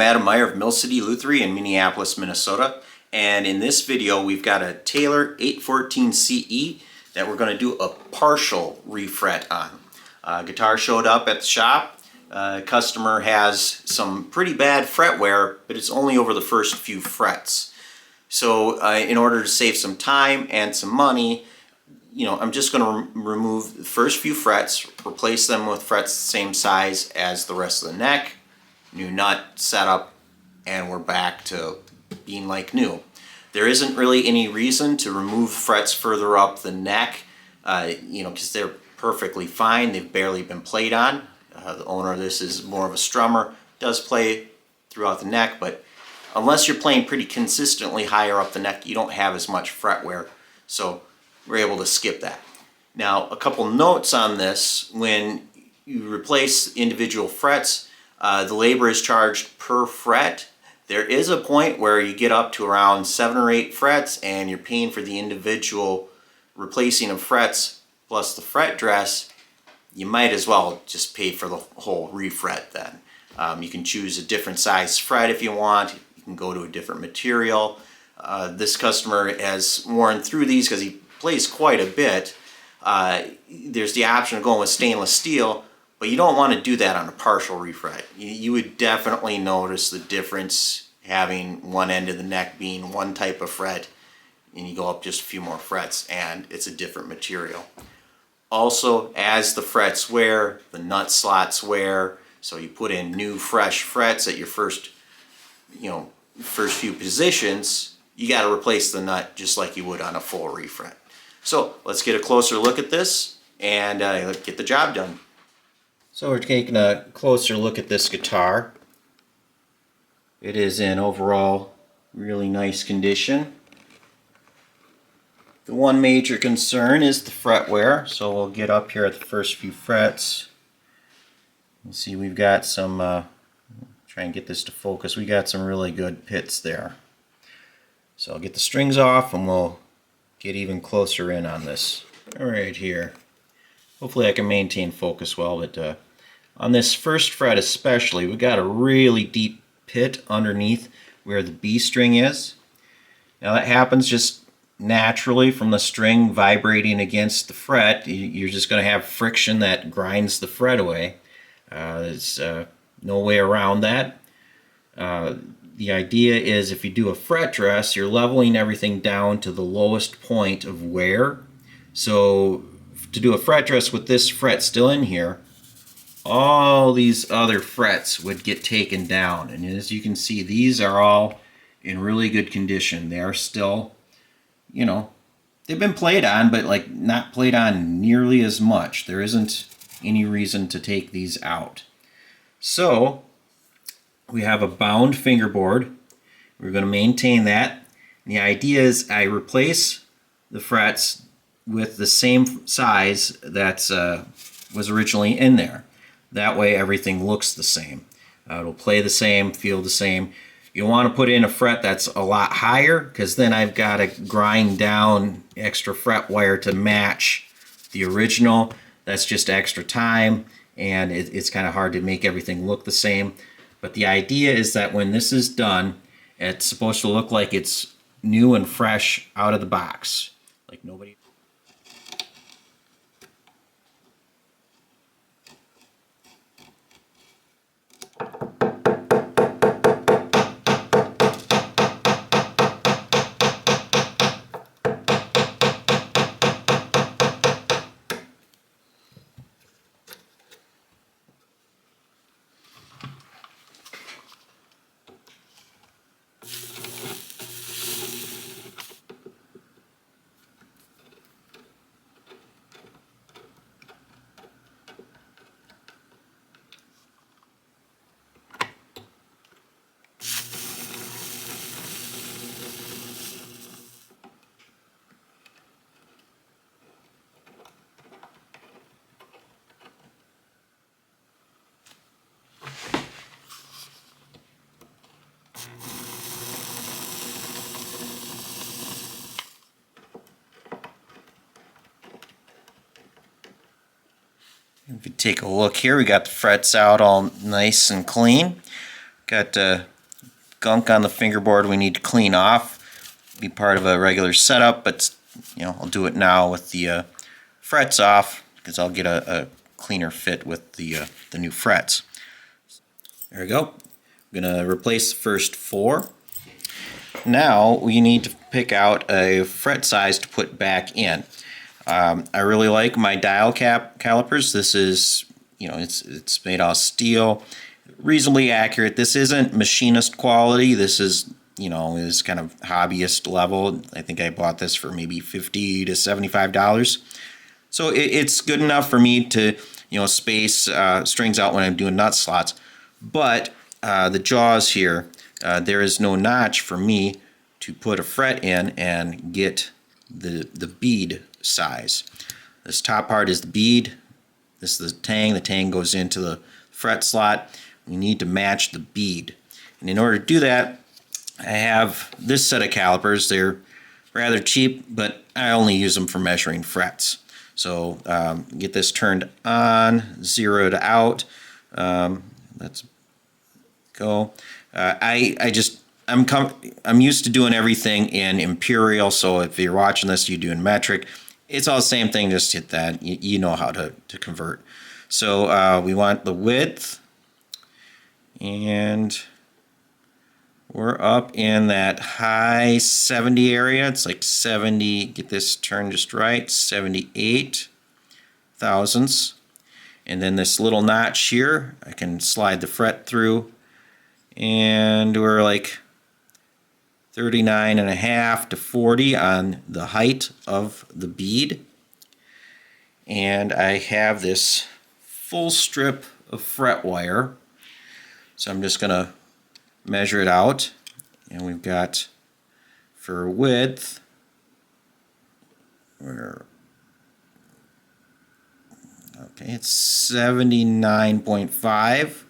Adam Meyer of Mill City Lutherie in Minneapolis, Minnesota. And in this video, we've got a Taylor 814 CE that we're going to do a partial refret on. Guitar showed up at the shop. Customer has some pretty bad fret wear, but it's only over the first few frets. So in order to save some time and some money, I'm just going to remove the first few frets, replace them with frets the same size as the rest of the neck, new nut setup, and we're back to being like new. There isn't really any reason to remove frets further up the neck, because they're perfectly fine. They've barely been played on. The owner of this is more of a strummer, does play throughout the neck, but unless you're playing pretty consistently higher up the neck, you don't have as much fret wear. So we're able to skip that. Now, a couple notes on this: when you replace individual frets, the labor is charged per fret. There is a point where you get up to around 7 or 8 frets and you're paying for the individual replacing of frets plus the fret dress. You might as well just pay for the whole refret then. You can choose a different size fret if you want. You can go to a different material. This customer has worn through these because he plays quite a bit. There's the option of going with stainless steel, but you don't want to do that on a partial refret. You would definitely notice the difference having one end of the neck being one type of fret and you go up just a few more frets and it's a different material. Also, as the frets wear, the nut slots wear, so you put in new fresh frets at your first few positions, you got to replace the nut just like you would on a full refret. So let's get a closer look at this and get the job done. So we're taking a closer look at this guitar. It is in overall really nice condition. The one major concern is the fret wear, so we'll get up here at the first few frets. You see we've got some, try and get this to focus, we got some really good pits there. So I'll get the strings off and we'll get even closer in on this right here. Hopefully I can maintain focus well, but on this first fret especially, we got a really deep pit underneath where the B string is. Now that happens just naturally from the string vibrating against the fret. You're just going to have friction that grinds the fret away. There's no way around that. The idea is if you do a fret dress, you're leveling everything down to the lowest point of wear. So to do a fret dress with this fret still in here, all these other frets would get taken down. And as you can see, these are all in really good condition. They are still, they've been played on, but like not played on nearly as much. There isn't any reason to take these out. So we have a bound fingerboard. We're going to maintain that. And the idea is I replace the frets with the same size that was originally in there. That way everything looks the same. It'll play the same, feel the same. You want to put in a fret that's a lot higher because then I've got to grind down extra fret wire to match the original. That's just extra time, and it's kind of hard to make everything look the same. But the idea is that when this is done, it's supposed to look like it's new and fresh out of the box. Like nobody... If you take a look here, we got the frets out all nice and clean. Got gunk on the fingerboard we need to clean off. Be part of a regular setup, but I'll do it now with the frets off because I'll get a cleaner fit with the new frets. There we go. I'm going to replace the first 4. Now we need to pick out a fret size to put back in. I really like my dial calipers. This is, it's made out of steel, reasonably accurate. This isn't machinist quality. This is, is kind of hobbyist level. I think I bought this for maybe $50 to $75. So it's good enough for me to, space strings out when I'm doing nut slots. But the jaws here, there is no notch for me to put a fret in and get the bead size. This top part is the bead. This is the tang. The tang goes into the fret slot. We need to match the bead. And in order to do that, I have this set of calipers. They're rather cheap, but I only use them for measuring frets. So get this turned on, zeroed out. Let's go. I'm used to doing everything in imperial, so if you're watching this, you do in metric. It's all the same thing, just hit that. You know how to convert. So we want the width, and we're up in that high 70 area. It's like 70, get this turned just right, 78 thousandths. And then this little notch here, I can slide the fret through, and we're like 39.5 to 40 on the height of the bead. And I have this full strip of fret wire. So I'm just going to measure it out. And we've got, for width, it's 79.5.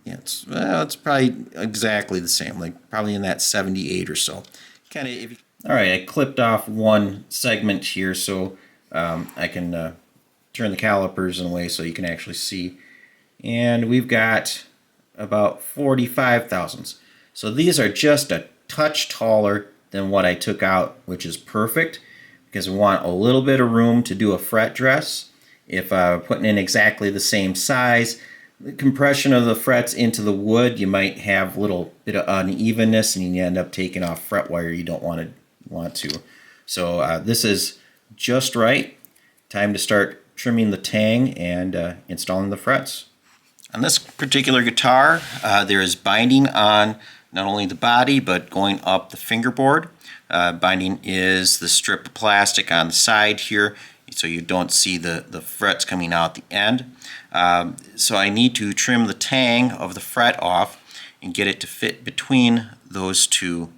Yeah, it's probably exactly the same, like probably in that 78 or so. All right, I clipped off one segment here so I can turn the calipers in a way so you can actually see. And we've got about 45 thousandths. So these are just a touch taller than what I took out, which is perfect because we want a little bit of room to do a fret dress. If putting in exactly the same size, the compression of the frets into the wood, you might have a little bit of unevenness and you end up taking off fret wire you don't want to. So this is just right. Time to start trimming the tang and installing the frets. On this particular guitar, there is binding on not only the body but going up the fingerboard. Binding is the strip of plastic on the side here, so you don't see the frets coming out the end. So I need to trim the tang of the fret off and get it to fit between those two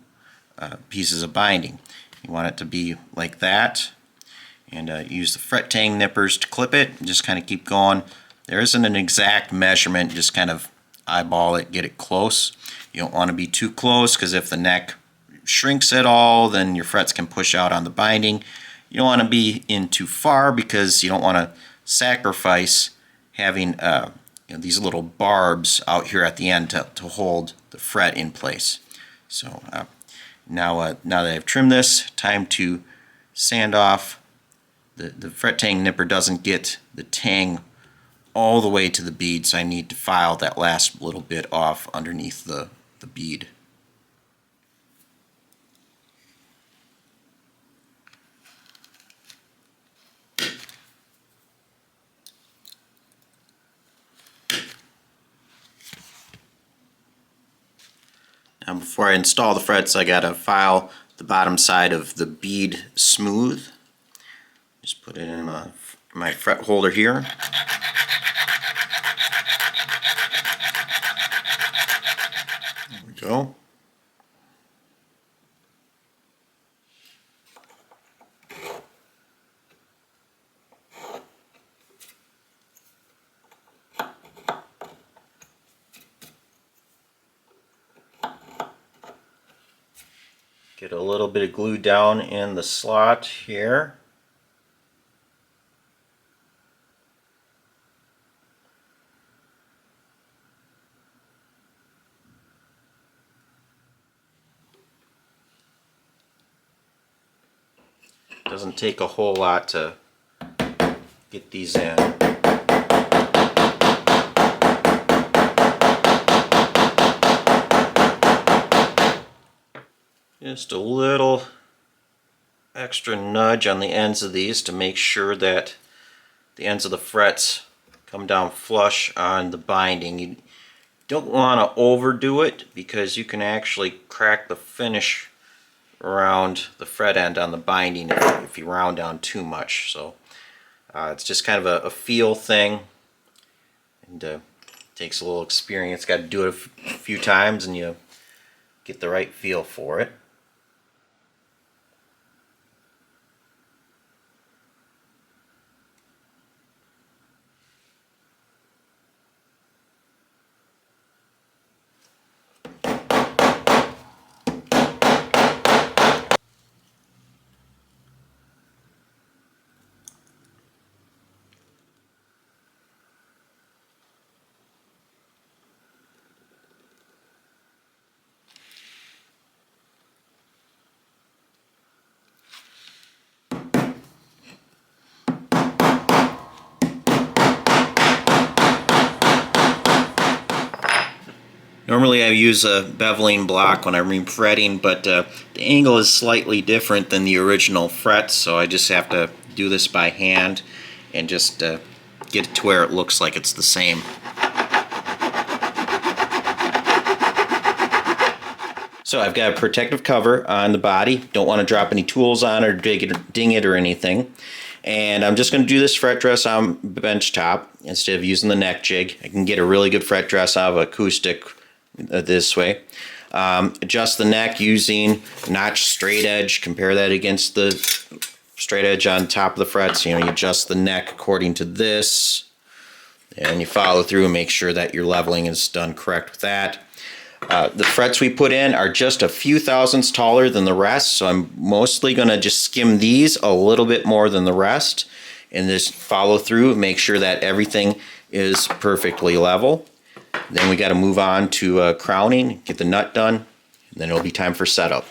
pieces of binding. You want it to be like that, and use the fret tang nippers to clip it and just kind of keep going. There isn't an exact measurement, just kind of eyeball it, get it close. You don't want to be too close because if the neck shrinks at all, then your frets can push out on the binding. You don't want to be in too far because you don't want to sacrifice having these little barbs out here at the end to hold the fret in place. So now that I've trimmed this, time to sand off. The fret tang nipper doesn't get the tang all the way to the bead, so I need to file that last little bit off underneath the bead. Now before I install the frets, I gotta file the bottom side of the bead smooth. Just put it in my fret holder here. There we go. Get a little bit of glue down in the slot here. Doesn't take a whole lot to get these in. Just a little extra nudge on the ends of these to make sure that the ends of the frets come down flush on the binding. You don't want to overdo it because you can actually crack the finish around the fret end on the binding if you round down too much. So it's just kind of a feel thing, and takes a little experience. Got to do it a few times and you get the right feel for it. Normally I use a beveling block when I'm refretting, but the angle is slightly different than the original fret, so I just have to do this by hand and just get it to where it looks like it's the same. So I've got a protective cover on the body. Don't want to drop any tools on it or ding it or anything. And I'm just going to do this fret dress on bench top instead of using the neck jig. I can get a really good fret dress out of acoustic this way. Adjust the neck using notch straight edge. Compare that against the straight edge on top of the frets. You adjust the neck according to this, and you follow through and make sure that your leveling is done correct with that. The frets we put in are just a few thousandths taller than the rest, so I'm mostly going to just skim these a little bit more than the rest and just follow through and make sure that everything is perfectly level. Then we got to move on to crowning, get the nut done, and then it'll be time for setup.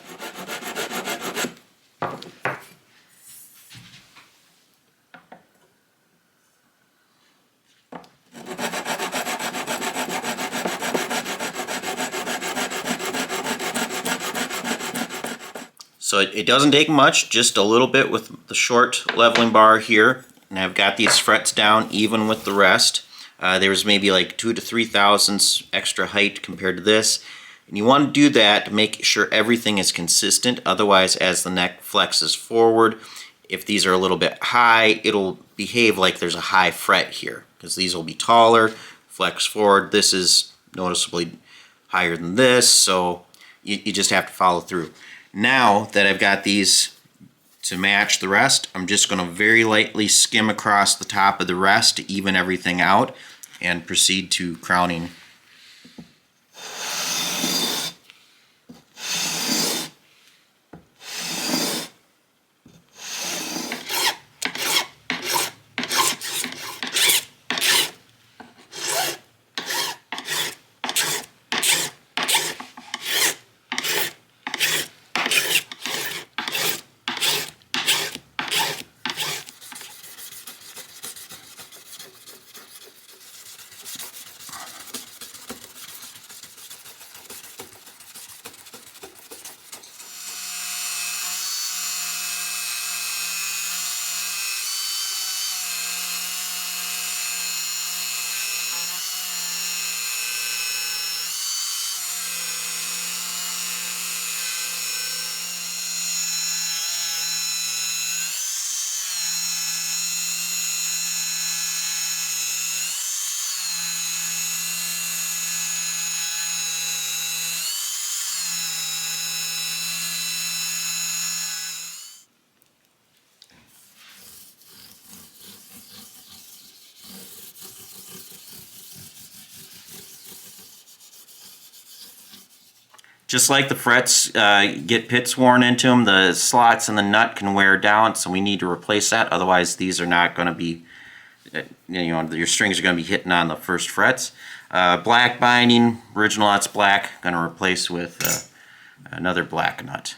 So it doesn't take much, just a little bit with the short leveling bar here, and I've got these frets down even with the rest. There was maybe like 2 to 3 thousandths extra height compared to this, and you want to do that to make sure everything is consistent. Otherwise, as the neck flexes forward, if these are a little bit high, it'll behave like there's a high fret here, because these will be taller, flex forward. This is noticeably higher than this, so you just have to follow through. Now that I've got these to match the rest, I'm just going to very lightly skim across the top of the rest to even everything out and proceed to crowning. Just like the frets get pits worn into them, the slots in the nut can wear down, so we need to replace that. Otherwise, these are not going to be, your strings are going to be hitting on the first frets. Black binding, original nut's black, going to replace with another black nut.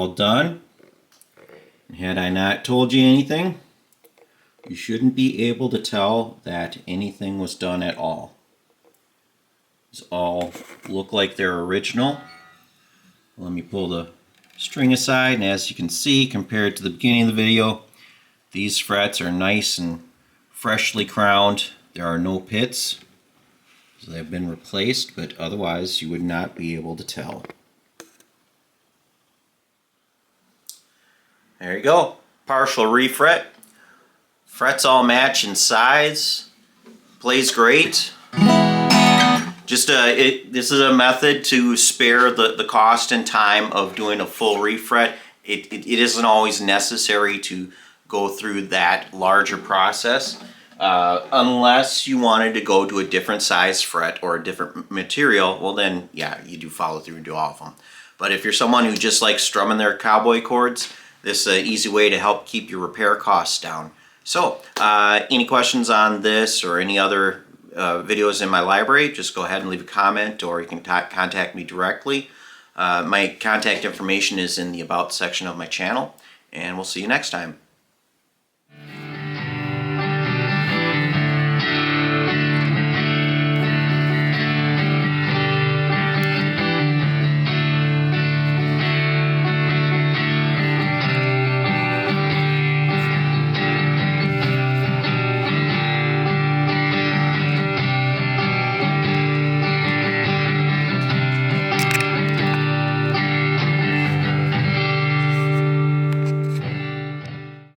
all done. And had I not told you anything, you shouldn't be able to tell that anything was done at all. These all look like they're original. Let me pull the string aside, and as you can see, compared to the beginning of the video, these frets are nice and freshly crowned. There are no pits, so they've been replaced, but otherwise you would not be able to tell. There you go, partial refret. Frets all match in size, plays great. Just this is a method to spare the cost and time of doing a full refret. It isn't always necessary to go through that larger process unless you wanted to go to a different size fret or a different material. Well then, yeah, you do follow through and do all of them. But if you're someone who just likes strumming their cowboy chords, this is an easy way to help keep your repair costs down. So, any questions on this or any other videos in my library, just go ahead and leave a comment, or you can contact me directly. My contact information is in the About section of my channel, and we'll see you next time.